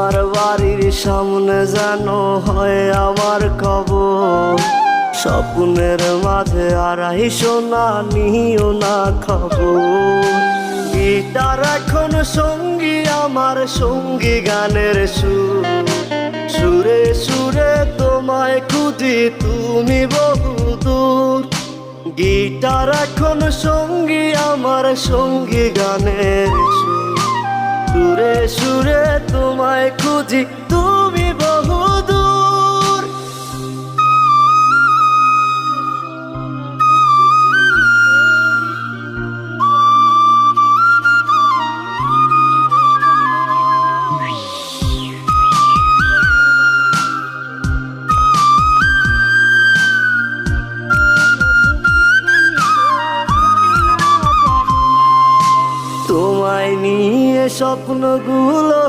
তোমার বাড়ির সামনে যেন হয় আমার কবর। স্বপ্নের মাঝে আড়াই সোনা নিও না খবর। গিটার এখন সঙ্গী আমার, সঙ্গী গানের সুর। সুরে সুরে তোমায় খুঁজি তুমি বহুদূর। গিটার এখন সঙ্গী আমার, সঙ্গী গানের সুর। সুরে সুরে তোমায় খুঁজি তুমি বহুদূর। তোমায় নিয়ে স্বপ্নগুলো